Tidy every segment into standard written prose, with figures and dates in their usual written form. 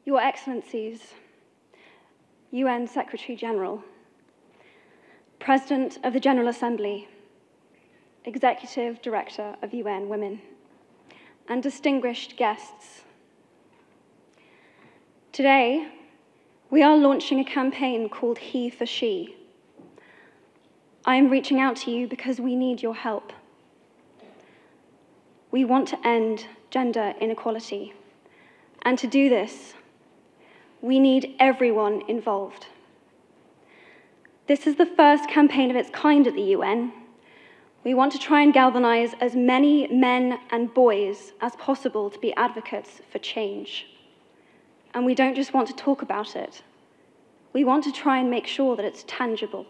Your Excellencies, UN Secretary General, President of the General Assembly, Executive Director of UN Women, and distinguished guests. Today, we are launching a campaign called He for She. I am reaching out to you because we need your help. We want to end gender inequality, and to do this, we need everyone involved. This is the first campaign of its kind at the UN. We want to try and galvanize as many men and boys as possible to be advocates for change. And we don't just want to talk about it. We want to try and make sure that it's tangible.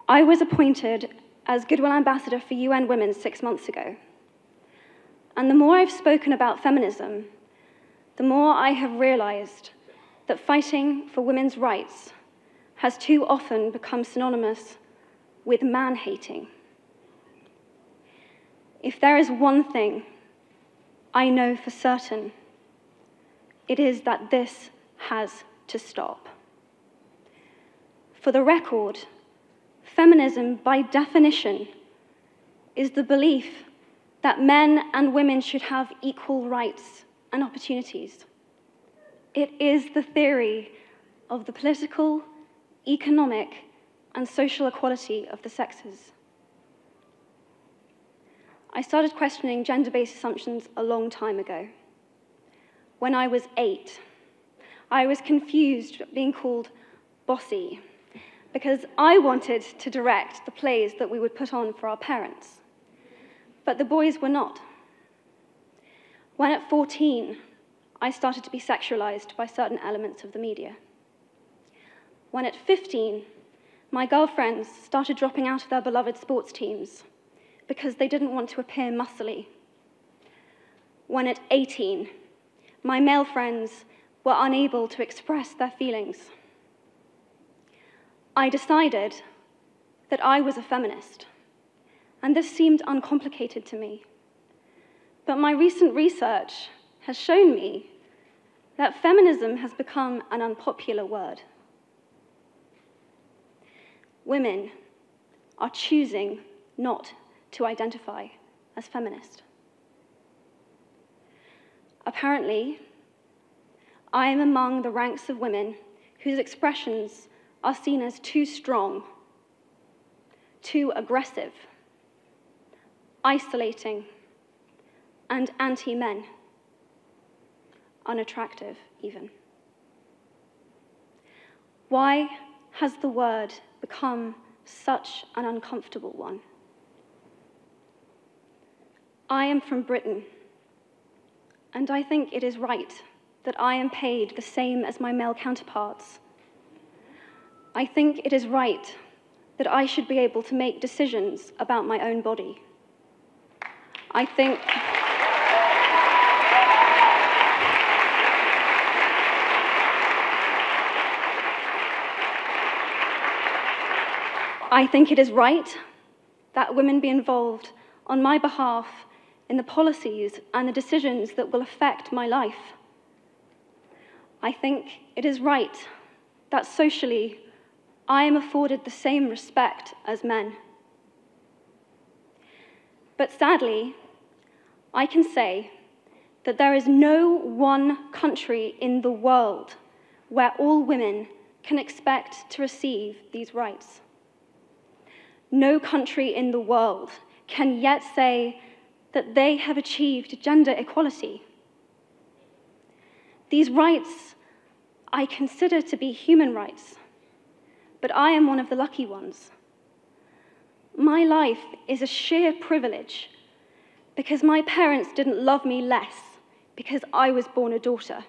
I was appointed as Goodwill Ambassador for UN Women 6 months ago. And the more I've spoken about feminism, the more I have realized that fighting for women's rights has too often become synonymous with man-hating. If there is one thing I know for certain, it is that this has to stop. For the record, feminism, by definition, is the belief that men and women should have equal rights and opportunities. It is the theory of the political, economic, and social equality of the sexes. I started questioning gender-based assumptions a long time ago. When I was 8, I was confused being called bossy because I wanted to direct the plays that we would put on for our parents, but the boys were not. When at 14, I started to be sexualized by certain elements of the media. When at 15, my girlfriends started dropping out of their beloved sports teams because they didn't want to appear muscly. When at 18, my male friends were unable to express their feelings. I decided that I was a feminist, and this seemed uncomplicated to me. But my recent research has shown me that feminism has become an unpopular word. Women are choosing not to identify as feminist. Apparently, I am among the ranks of women whose expressions are seen as too strong, too aggressive, isolating, and anti-men, unattractive even. Why has the word become such an uncomfortable one? I am from Britain, and I think it is right that I am paid the same as my male counterparts. I think it is right that I should be able to make decisions about my own body. I think it is right that women be involved on my behalf in the policies and the decisions that will affect my life. I think it is right that socially I am afforded the same respect as men. But sadly, I can say that there is no one country in the world where all women can expect to receive these rights. No country in the world can yet say that they have achieved gender equality. These rights I consider to be human rights, but I am one of the lucky ones. My life is a sheer privilege because my parents didn't love me less because I was born a daughter.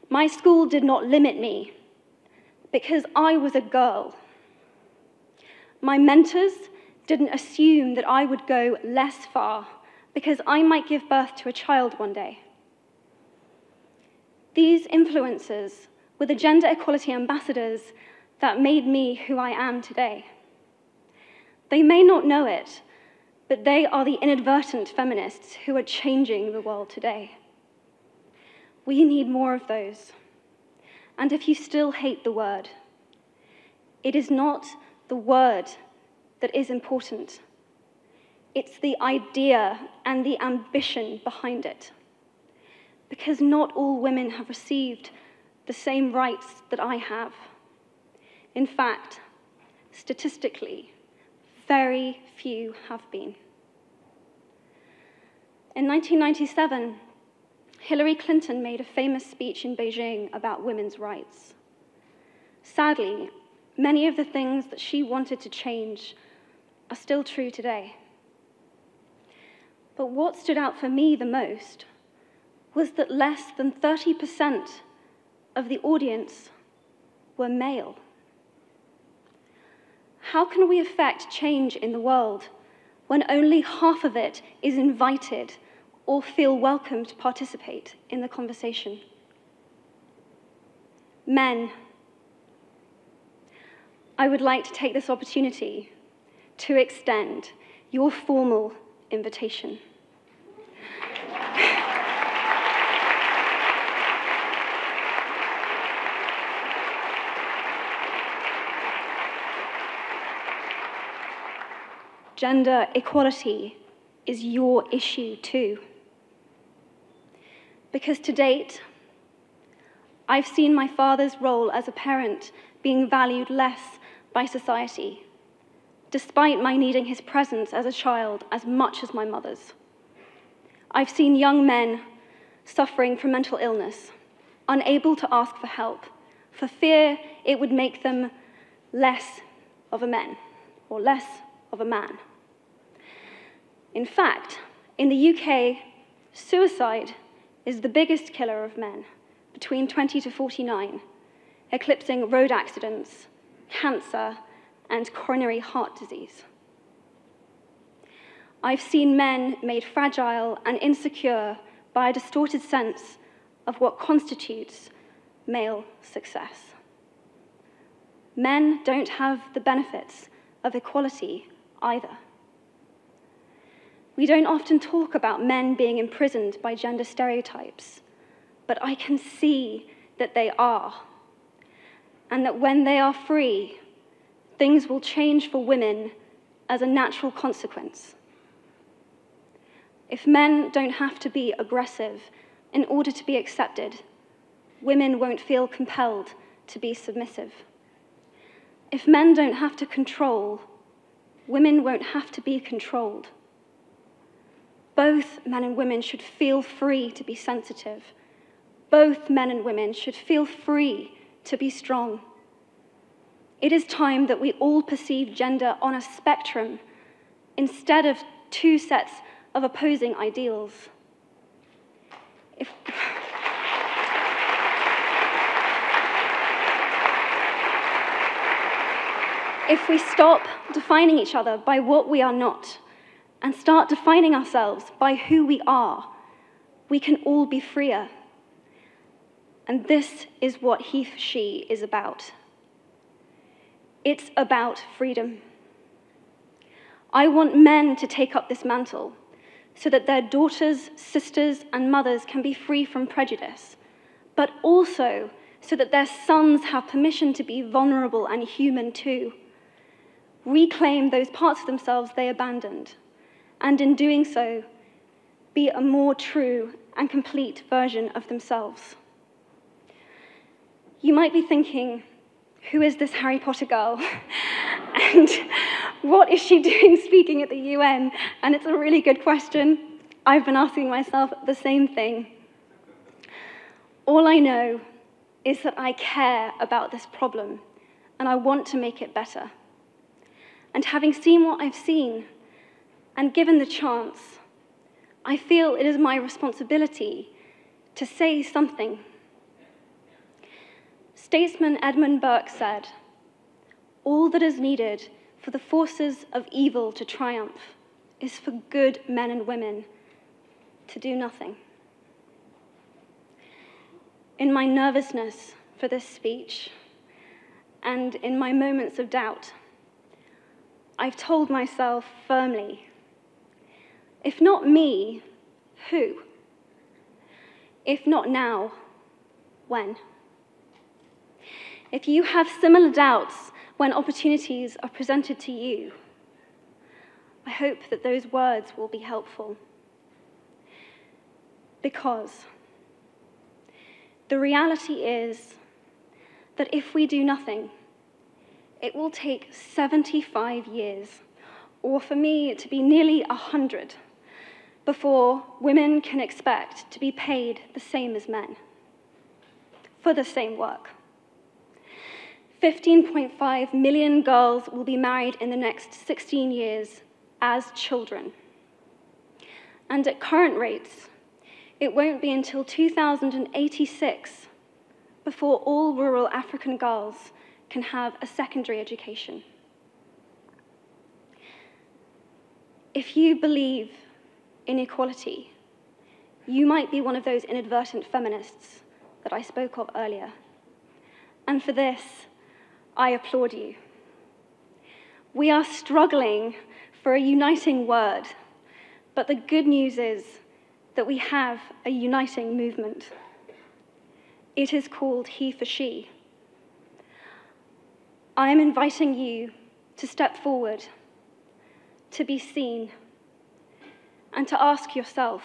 My school did not limit me because I was a girl. My mentors didn't assume that I would go less far because I might give birth to a child one day. These influences were the gender equality ambassadors that made me who I am today. They may not know it, but they are the inadvertent feminists who are changing the world today. We need more of those. And if you still hate the word, it is not the word that is important. It's the idea and the ambition behind it. Because not all women have received the same rights that I have. In fact, statistically, very few have been. In 1997, Hillary Clinton made a famous speech in Beijing about women's rights. Sadly, many of the things that she wanted to change are still true today. But what stood out for me the most was that less than 30% of the audience were male. How can we affect change in the world when only half of it is invited or feel welcome to participate in the conversation? Men, I would like to take this opportunity to extend your formal invitation. Gender equality is your issue too. Because to date, I've seen my father's role as a parent being valued less by society, despite my needing his presence as a child as much as my mother's. I've seen young men suffering from mental illness, unable to ask for help, for fear it would make them less of a man or less of a man. In fact, in the UK, suicide is the biggest killer of men between 20 to 49, eclipsing road accidents, cancer, and coronary heart disease. I've seen men made fragile and insecure by a distorted sense of what constitutes male success. Men don't have the benefits of equality either. We don't often talk about men being imprisoned by gender stereotypes, but I can see that they are, and that when they are free, things will change for women as a natural consequence. If men don't have to be aggressive in order to be accepted, women won't feel compelled to be submissive. If men don't have to control, women won't have to be controlled. Both men and women should feel free to be sensitive. Both men and women should feel free to be strong. It is time that we all perceive gender on a spectrum instead of two sets of opposing ideals. If we stop defining each other by what we are not and start defining ourselves by who we are, we can all be freer. And this is what he, she is about. It's about freedom. I want men to take up this mantle so that their daughters, sisters, and mothers can be free from prejudice, but also so that their sons have permission to be vulnerable and human too. Reclaim those parts of themselves they abandoned, and in doing so, be a more true and complete version of themselves. You might be thinking, who is this Harry Potter girl? And what is she doing speaking at the UN? And it's a really good question. I've been asking myself the same thing. All I know is that I care about this problem, and I want to make it better. And having seen what I've seen, and given the chance, I feel it is my responsibility to say something. Statesman Edmund Burke said, "All that is needed for the forces of evil to triumph is for good men and women to do nothing." In my nervousness for this speech, and in my moments of doubt, I've told myself firmly, if not me, who? If not now, when? If you have similar doubts when opportunities are presented to you, I hope that those words will be helpful. Because the reality is that if we do nothing, it will take 75 years, or for me to be nearly 100, before women can expect to be paid the same as men for the same work. 15.5 million girls will be married in the next 16 years as children. And at current rates, it won't be until 2086 before all rural African girls can have a secondary education. If you believe in equality, you might be one of those inadvertent feminists that I spoke of earlier. And for this, I applaud you. We are struggling for a uniting word, but the good news is that we have a uniting movement. It is called He for She. I am inviting you to step forward, to be seen, and to ask yourself,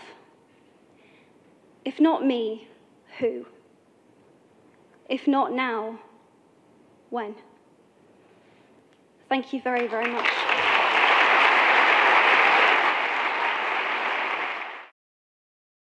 if not me, who? If not now, when? Thank you very, very much.